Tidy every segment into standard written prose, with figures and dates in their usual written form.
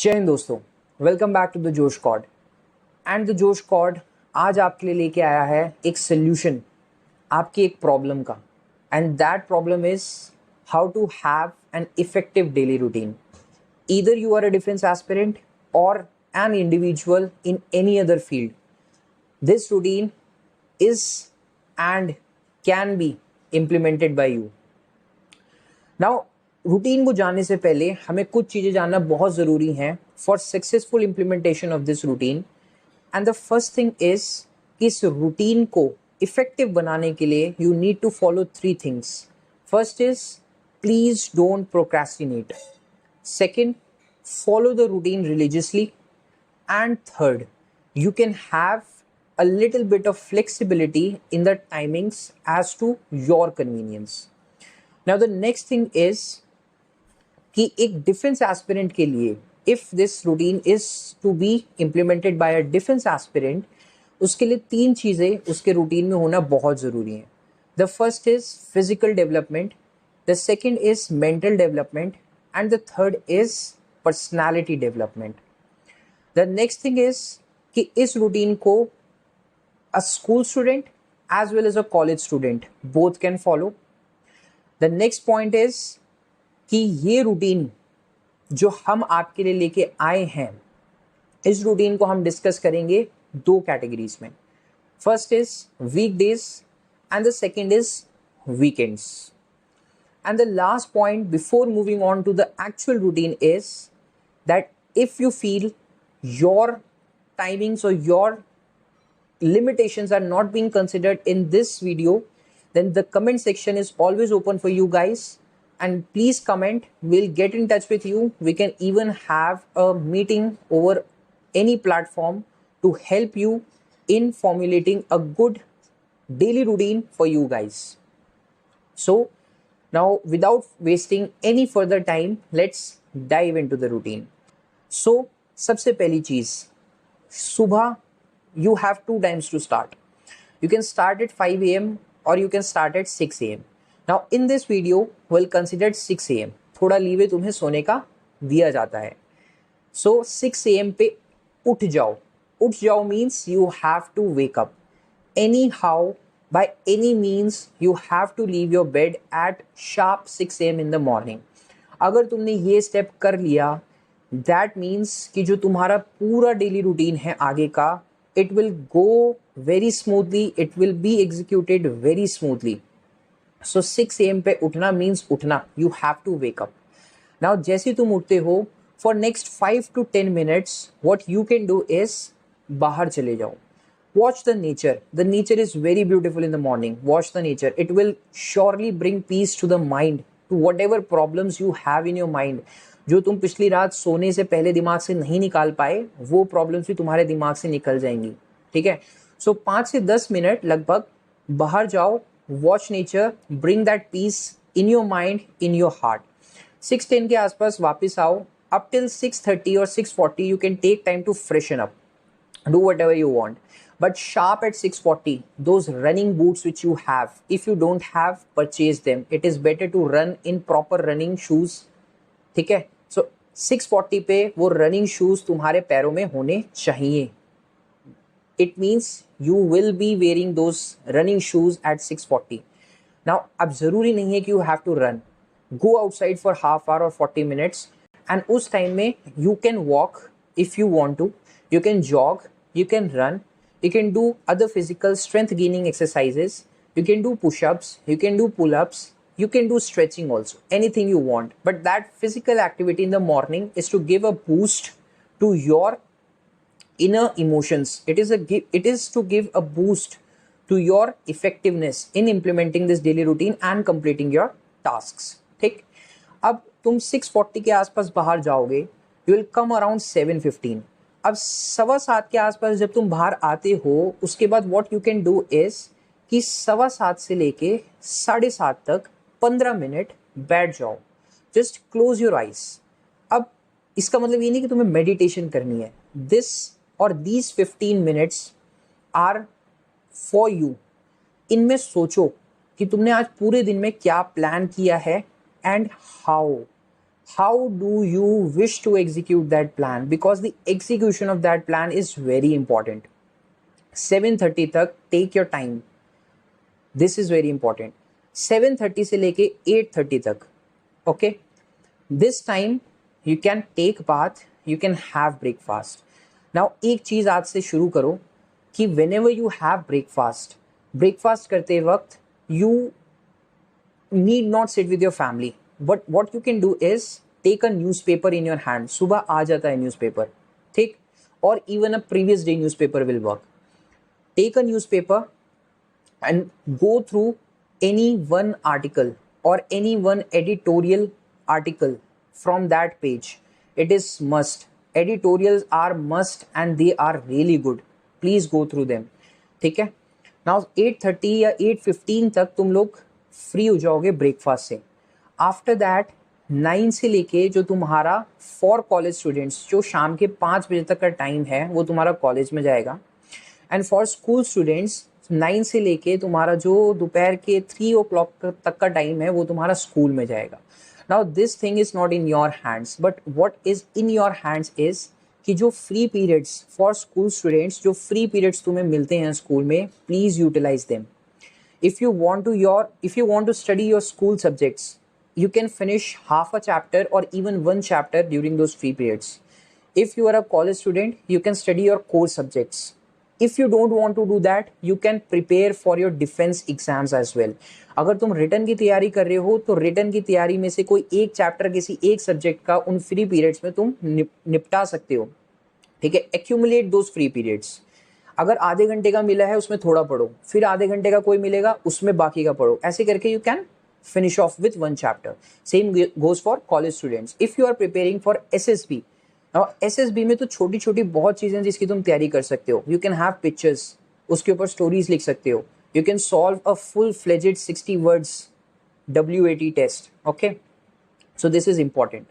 जय हिंद दोस्तों, welcome back to the जोश कॉड। एंड द जोश कॉड आज आपके लिए लेके आया है एक सोल्यूशन आपकी एक प्रॉब्लम का। And that problem is how to have an effective daily routine. Either you are a defence aspirant और an individual in any other field, this routine is and can be implemented by you. Now, routine को जानने से पहले हमें कुछ चीज़ें जानना बहुत ज़रूरी हैं for successful implementation of this routine. And the first thing is कि इस रूटीन को इफेक्टिव बनाने के लिए you need to follow three things. First is please don't procrastinate. Second, follow the routine religiously. And third, you can have a little bit of flexibility in the timings as to your convenience. Now the next thing is कि एक defence aspirant के लिए if this routine is to be implemented by a defence aspirant, उसके लिए तीन चीज़ें उसके routine में होना बहुत ज़रूरी है। The first is physical development, the second is mental development and the third is personality development. The next thing is कि इस रूटीन को a school student as well as a college student both can follow. The next point is कि ये routine जो हम आपके लिए लेके आए हैं, इस रूटीन को हम डिस्कस करेंगे दो कैटेगरीज में। First is weekdays and the second is weekends. And the last point before moving on to the actual routine is that if you feel your timings or your limitations are not being considered in this video, then the comment section is always open for you guys, and please comment. We'll get in touch with you. We can even have a meeting over any platform to help you in formulating a good daily routine for you guys. So now, without wasting any further time, let's dive into the routine. So सबसे पहली चीज़, सुबह you have two times to start. You can start at 5 a.m. or you can start at 6 a.m. Now in this video we'll consider 6 a.m. थोड़ा leeway तुम्हें सोने का दिया जाता है। So 6 a.m. पे उठ जाओ। उठ जाओ means you have to wake up. Anyhow, by any means you have to leave your bed at sharp 6 a.m. in the morning. अगर तुमने ये स्टेप कर लिया, दैट मीन्स कि जो तुम्हारा पूरा डेली रूटीन है आगे का, it will go very smoothly, it will be executed very smoothly. So 6 a.m. पे उठना मीन्स उठना, you have to wake up. Now जैसे तुम उठते हो, for next 5 to 10 minutes what you can do is बाहर चले जाओ। Watch the nature, the nature is very beautiful in the morning. Watch the nature, it will surely bring peace to the mind, to what ever problems you have in your mind. जो तुम पिछली रात सोने से पहले दिमाग से नहीं निकाल पाए, वो प्रॉब्लम्स भी तुम्हारे दिमाग से निकल जाएंगी। ठीक है, सो 5 से 10 मिनट लगभग बाहर जाओ, watch nature, bring that peace in your mind, in your heart. 6:10 के आसपास वापस आओ। अप टिल 6:30 और 6:40 you can take time to freshen up, do whatever you want, but sharp at 6:40 those running boots which you have, if you don't have, purchase them. It is better to run in proper running shoes. ठीक है, सो 6:40 पे वो running shoes तुम्हारे पैरों में होने चाहिए। It means you will be wearing those running shoes at 6:40। Now अब जरूरी नहीं है कि you have to run, go outside for half hour और 40 minutes, एंड उस टाइम में you can walk if you want to, you can jog, you can run, you can do other physical strength gaining exercises, you can do push-ups, you can do pull-ups, you can do stretching also, anything you want. But that physical activity in the morning is to give a boost to your inner emotions. It is to give a boost to your effectiveness in implementing this daily routine and completing your tasks. ठीक, अब तुम 6:40 के आसपास बाहर जाओगे, you will come around 7:15. अब 7:15 के आसपास जब तुम बाहर आते हो, उसके बाद what you can do is कि 7:15 से लेके 7:30 तक 15 मिनट बैठ जाओ, जस्ट क्लोज योर आइज। अब इसका मतलब ये नहीं कि तुम्हें मेडिटेशन करनी है, दिस और these 15 minutes are for you. इनमें सोचो कि तुमने आज पूरे दिन में क्या प्लान किया है and how, how do you wish to execute that plan, because the execution of that plan is very important. 7:30 तक take your time, this is very important. 7:30 से लेके 8:30 तक, okay, this time you can take bath, you can have breakfast. now एक चीज आज से शुरू करो कि whenever you have breakfast करते वक्त you need not sit with your family, but what you can do is take a newspaper in your hand. सुबह आ जाता है newspaper, ठीक, or even a previous day newspaper will work. Take a newspaper and go through any one article or any one editorial article from that page. It is must. Editorials are must and they are really good. Please go through them. ठीक है. Now 8:30 या 8:15 तक तुम लोग free हो जाओगे breakfast से. After that 9 से लेके जो तुम्हारा फॉर कॉलेज स्टूडेंट्स जो शाम के 5 बजे तक का टाइम है वो तुम्हारा कॉलेज में जाएगा. एंड फॉर स्कूल स्टूडेंट्स 9 से लेके तुम्हारा जो दोपहर के 3 o'clock तक का टाइम है वो तुम्हारा स्कूल में जाएगा. Now this thing is not in your hands, but what is in your hands is कि जो free periods for school students, जो फ्री पीरियड्स तुम्हें मिलते हैं स्कूल में, please utilise them. if you want to study your school subjects, you can finish half a chapter or even one chapter during those free periods. If you are a college student, you can study your core subjects. If you don't want to do that, you can prepare for your defense exams as well. अगर तुम return की तैयारी कर रहे हो तो return की तैयारी में से कोई एक चैप्टर किसी एक सब्जेक्ट का उन फ्री पीरियड्स में तुम निपटा सकते हो. ठीक है, एक्यूमुलेट दोज फ्री पीरियड्स. अगर आधे घंटे का मिला है उसमें थोड़ा पढ़ो, फिर आधे घंटे का कोई मिलेगा उसमें बाकी का पढ़ो, ऐसे करके you can finish off with one chapter. Same goes for college students. If you are preparing for SSB, SSB में तो छोटी छोटी बहुत चीजें जिसकी तुम तैयारी कर सकते हो. यू कैन हैव पिक्चर्स, उसके ऊपर स्टोरीज लिख सकते हो. You can solve a full fledged 60 words WAT test. Okay, so this is important.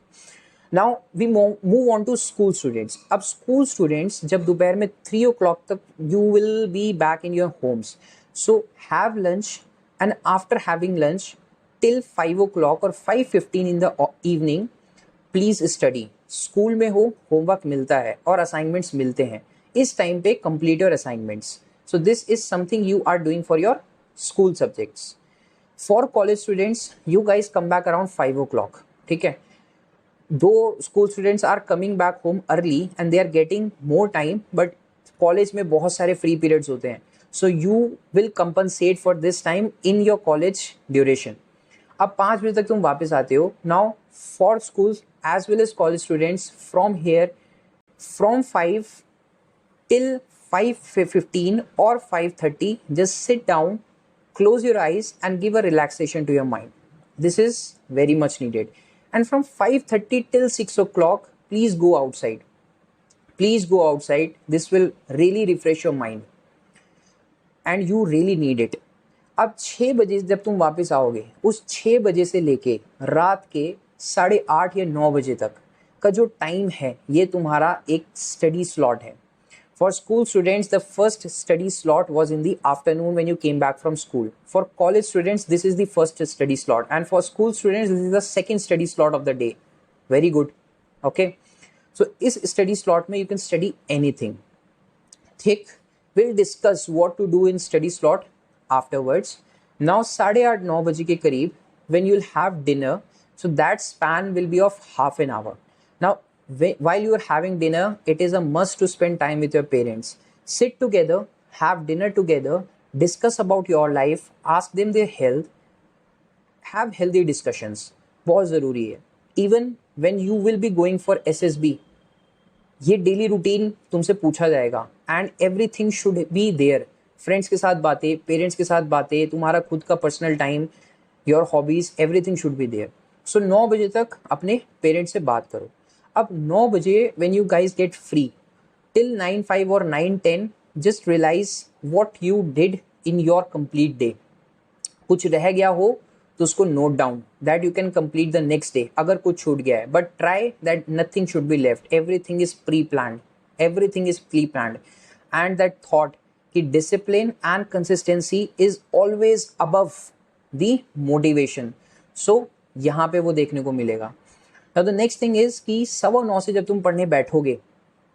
Now we move on to school students. अब स्कूल स्टूडेंट्स जब दोपहर में 3 o'clock तक you will be back in your homes. So have lunch and after having lunch till 5 o'clock और 5:15 in the evening please study. School में हो, homework मिलता है और असाइनमेंट्स मिलते हैं. इस टाइम पे complete your assignments. So this is something you are doing for your school subjects. For college students you guys come back around 5 o'clock. ठीक है, though school students are coming back home early and they are getting more time, but college में बहुत सारे free periods होते हैं, so you will compensate for this time in your college duration. अब 5 बजे तक तुम वापस आते हो. Now for schools as well as college students from here, from 5 till 5:15 or 5:30, just sit down, close your eyes and give a relaxation to your mind. This is very much needed. And from 5:30 till 6 o'clock, please go outside. Please go outside. This will really refresh your mind. And you really need it. अब 6 बजे जब तुम वापस आओगे, उस 6 बजे से लेके रात के 8:30 या 9 बजे तक का जो टाइम है, ये तुम्हारा एक स्टडी स्लॉट है. For school students, the first study slot was in the afternoon when you came back from school. For college students, this is the first study slot. And for school students, this is the second study slot of the day. Very good. Okay. So, इस study slot में you can study anything. ठीक. We'll discuss what to do in study slot afterwards. Now, 8:30-9 बजे के करीब, when you'll have dinner, so that span will be of half an hour. Now, while you are having dinner, it is a must to spend time with your parents. Sit together, have dinner together, discuss about your life, ask them their health, have healthy discussions. बहुत ज़रूरी है. Even when you will be going for SSB, ये daily routine तुमसे पूछा जाएगा and everything should be there. Friends के साथ बातें, पेरेंट्स के साथ बातें, तुम्हारा खुद का personal time, your hobbies, everything should be there. So 9 बजे तक अपने पेरेंट्स से बात करो. अब 9 बजे when you guys get free till 9:05 or 9:10, just realize what you did in your complete day. कुछ रह गया हो तो उसको note down, that you can complete the next day. अगर कुछ छूट गया है, but try that nothing should be left. Everything is pre planned, everything is pre planned. And that thought कि discipline and consistency is always above the motivation. So यहाँ पे वो देखने को मिलेगा. Now the next thing is कि 9:15 से जब तुम पढ़ने बैठोगे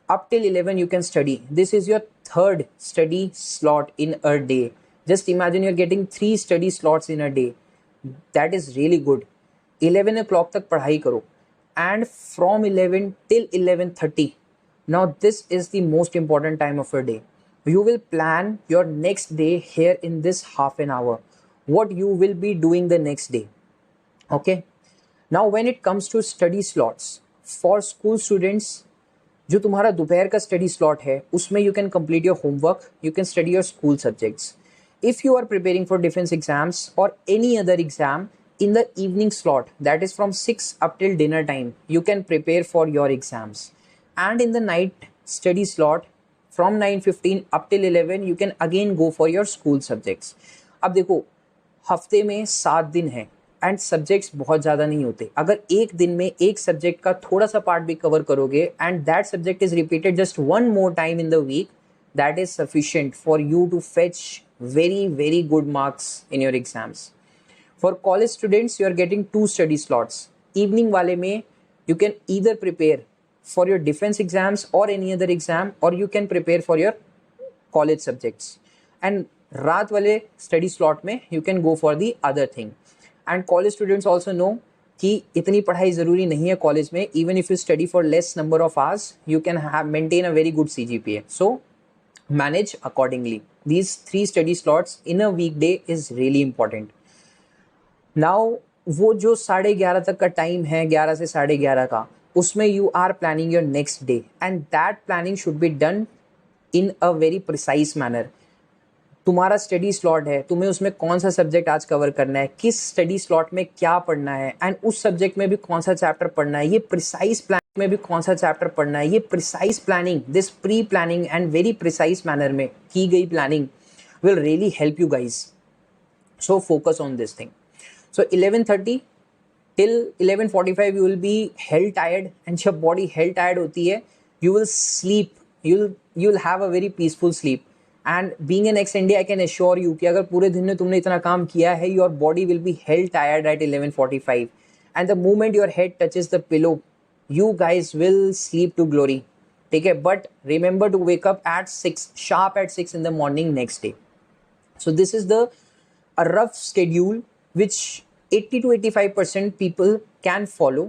up till 11 you can study. This is your third study slot in a day. Just imagine you're getting 3 study slots in a day. That is really good. 11 o'clock तक पढ़ाई करो and from 11 till 11:30. Now this is the most important time of your day. You will plan your next day here in this half an hour. What you will be doing the next day. Okay. Now when it comes to study slots for school students, जो तुम्हारा दोपहर का study slot है उसमें you can complete your homework, you can study your school subjects. If you are preparing for defence exams और any other exam in the evening slot, that is from 6 up till dinner time, you can prepare for your exams. And in the night study slot from 9:15 up till 11 you can again go for your school subjects. अब देखो हफ्ते में 7 दिन है and subjects बहुत ज़्यादा नहीं होते. अगर एक दिन में एक सब्जेक्ट का थोड़ा सा पार्ट भी कवर करोगे and that subject is repeated just one more time in the week, that is sufficient for you to fetch very very good marks in your exams. For college students you are getting 2 study slots. Evening वाले में you can either prepare for your defence exams और any other exam और you can prepare for your college subjects. And रात वाले study slot में you can go for the other thing. And college students also know कि इतनी पढ़ाई ज़रूरी नहीं है कॉलेज में. Even if you study for less number of hours you can have maintain a very good CGPA. So manage accordingly. These 3 study slots in a weekday is really important. Now वो जो 11:30 तक का time है, 11 से 11:30 का, उसमें you are planning your next day and that planning should be done in a very precise manner. तुम्हारा study slot है, तुम्हें उसमें कौन सा सब्जेक्ट आज कवर करना है, किस स्टडी स्लॉट में क्या पढ़ना है एंड उस सब्जेक्ट में भी कौन सा चैप्टर पढ़ना है, ये प्रिसाइज प्लान में भी कौन सा चैप्टर पढ़ना है, ये precise planning, this pre planning and very precise manner में की गई planning will really help you guys. So focus on this thing. So 11:30 till 11:45 you will be hell tired and जब बॉडी hell tired होती है you will sleep, you'll have a very peaceful sleep. And being an ex-India, I can assure you कि अगर पूरे दिन में तुमने इतना काम किया है, your body will be hell tired at 11:45. And the moment your head touches the pillow, you guys will sleep to glory. ठीक है, but remember to wake up at 6, sharp at 6 in the morning next day. So this is a rough schedule which 80 to 85% people can follow.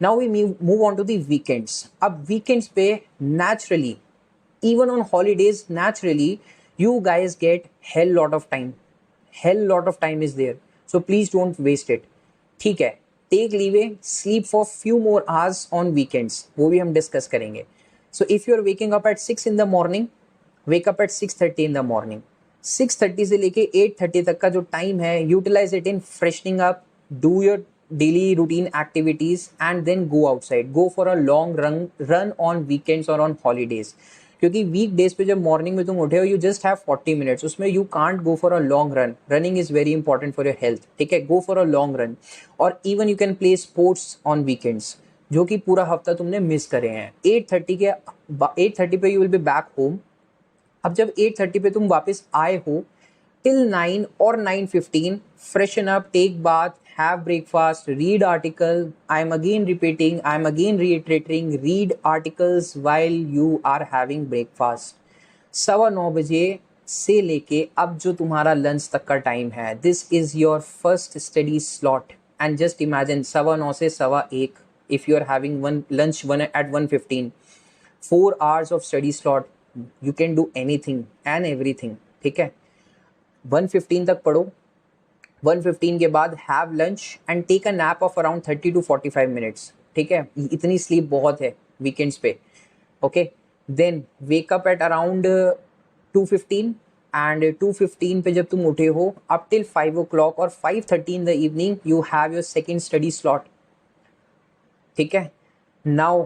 Now we move on to the weekends. अब weekends पे naturally, even on holidays, naturally you guys get hell lot of time is there, so please don't waste it. ठीक है, take leeway, sleep for few more hours on weekends, वो भी हम discuss करेंगे. So if you are waking up at 6 in the morning, wake up at 6:30 in the morning. 6:30 से लेके 8:30 तक का जो टाइम है, utilize it in freshening up, do your daily routine activities and then go outside, go for a long run on weekends or on holidays. क्योंकि week days पे जब morning में तुम उठे हो, यू जस्ट हैव 40 मिनट्स, उसमें you can't go for a long run. Running is very important for your health. ठीक है, go for a long run. और even you can play sports on weekends जो कि पूरा हफ्ता तुमने मिस करे हैं. 8:30 पे you will be back home. अब जब 8:30 पे तुम वापस आए हो, till 9 or 9:15 freshen up, take bath, have breakfast, read article. I am again reiterating, read articles while you are having breakfast. 9:15 बजे से लेके अब जो तुम्हारा लंच तक का टाइम है, this is your first study slot. And just imagine 9:15 से 1:15 if you are having lunch at 1:15, 4 hours of study slot, you can do anything and everything. ठीक है, 1:15 तक पढ़ो. 1:15 के बाद have lunch and take a nap of around 30 to 45 minutes. ठीक है, इतनी स्लीप बहुत है वीकेंड्स पे. Okay, then wake up at around 2:15 and 2:15 पे जब तुम उठे हो अप टिल 5 o'clock और 5:30 इन the evening you have your second study slot. ठीक है, नाउ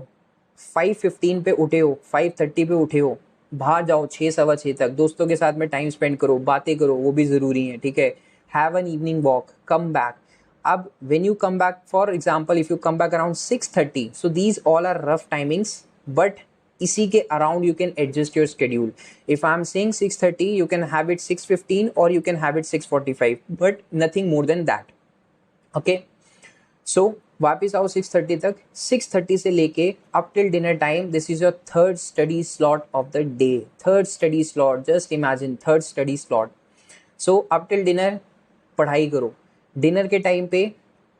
5:15 पे उठे हो, 5:30 पे उठे हो, बाहर जाओ 6, 6:15 तक, दोस्तों के साथ में टाइम स्पेंड करो, बातें करो, वो भी ज़रूरी है. ठीक है, have an evening walk, come back. अब when you come back, for example if you come back around 6:30, so these all are rough timings, but इसी के around you can adjust your schedule. If I am saying 6:30, you can have it 6:15 और you can have it 6:45, but nothing more than that. Okay, so वापस आओ 6:30 तक, 6:30 से लेके up till dinner time, this is your third study slot of the day, third study slot, just imagine third study slot. So up till dinner पढ़ाई करो, dinner के time पे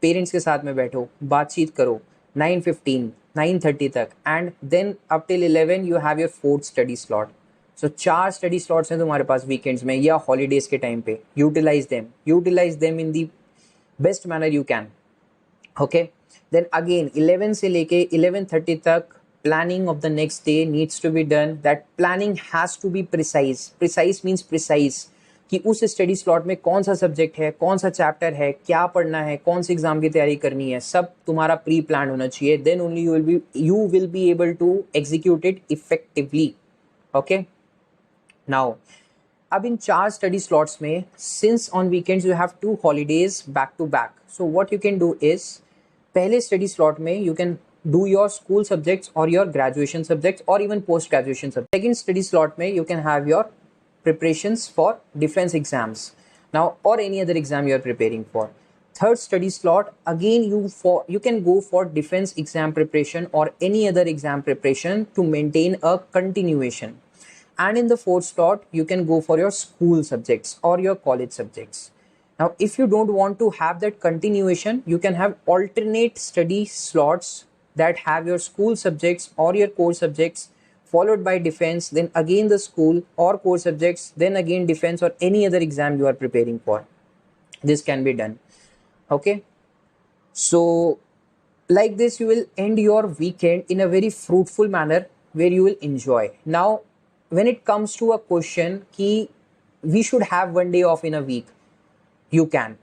parents के साथ में बैठो, बातचीत करो 9:15 9:30 तक, and then up till 11 you have your fourth study slot. So 4 study slots हैं तुम्हारे पास वीकेंड्स में या हॉलीडेज के टाइम पे. Utilise them in the best manner you can. Okay, then again 11 से लेके 11:30 तक planning of the next day needs to be done. That planning has to be precise. Precise means precise कि उस study slot में कौन सा subject है, कौन सा चैप्टर है, क्या पढ़ना है, कौन सी एग्जाम की तैयारी करनी है, सब तुम्हारा प्री प्लान होना चाहिए. Then only you will be able to execute it effectively. Okay, now अब इन 4 स्टडी स्लॉट्स में since on weekends you have 2 holidays back to back, so what you can do is, पहले study slot में you can do your school subjects or your graduation subjects or even post graduation subjects. Second study slot mein you can have your preparations for defense exams now or any other exam you are preparing for. Third study slot again you can go for defense exam preparation or any other exam preparation to maintain a continuation. And in the fourth slot you can go for your school subjects or your college subjects. Now if you don't want to have that continuation, you can have alternate study slots that have your school subjects or your core subjects followed by defense, then again the school or core subjects, then again defense or any other exam you are preparing for. This can be done. Okay, so like this you will end your weekend in a very fruitful manner where you will enjoy. Now when it comes to a question ki we should have one day off in a week, you can.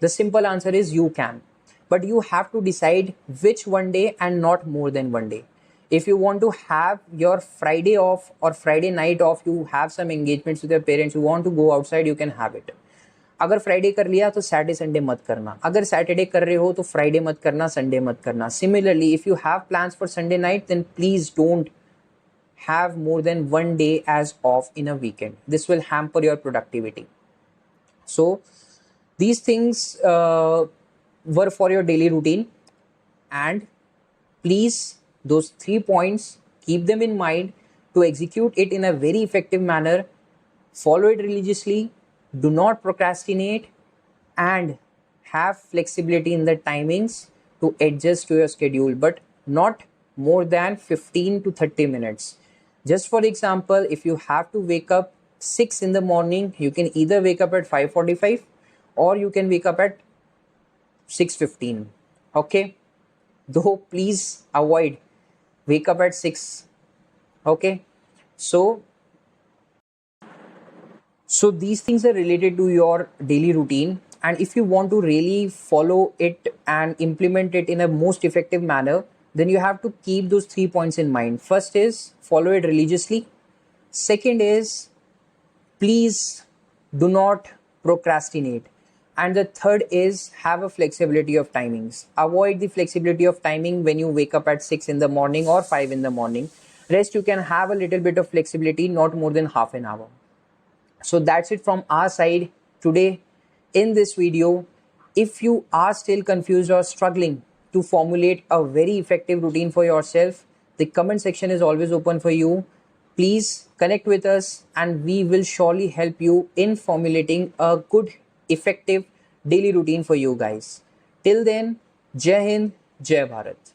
The simple answer is you can, but you have to decide which one day and not more than one day. If you want to have your Friday off or Friday night off, you have some engagements with your parents, you want to go outside, you can have it. अगर Friday कर लिया तो Saturday Sunday मत करना, अगर Saturday कर रहे हो तो फ्राइडे मत करना, संडे मत करना. Similarly, if you have plans for Sunday night, then please don't have more than one day as off in a weekend. This will hamper your productivity. So these things were for your daily routine, and please those 3 points keep them in mind to execute it in a very effective manner. Follow it religiously, do not procrastinate, and have flexibility in the timings to adjust to your schedule, but not more than 15 to 30 minutes. Just for example, if you have to wake up 6 in the morning, you can either wake up at 5:45 or you can wake up at 6:15. Okay, though please avoid wake up at 6. Okay, so these things are related to your daily routine, and if you want to really follow it and implement it in a most effective manner, then you have to keep those 3 points in mind. First is follow it religiously. Second is please do not procrastinate. And the third is have a flexibility of timings. Avoid the flexibility of timing when you wake up at 6 in the morning or 5 in the morning. Rest you can have a little bit of flexibility, not more than half an hour. So that's it from our side today in this video. If you are still confused or struggling to formulate a very effective routine for yourself, the comment section is always open for you. Please connect with us and we will surely help you in formulating a good effective daily routine for you guys. Till then, Jai Hind, Jai Bharat.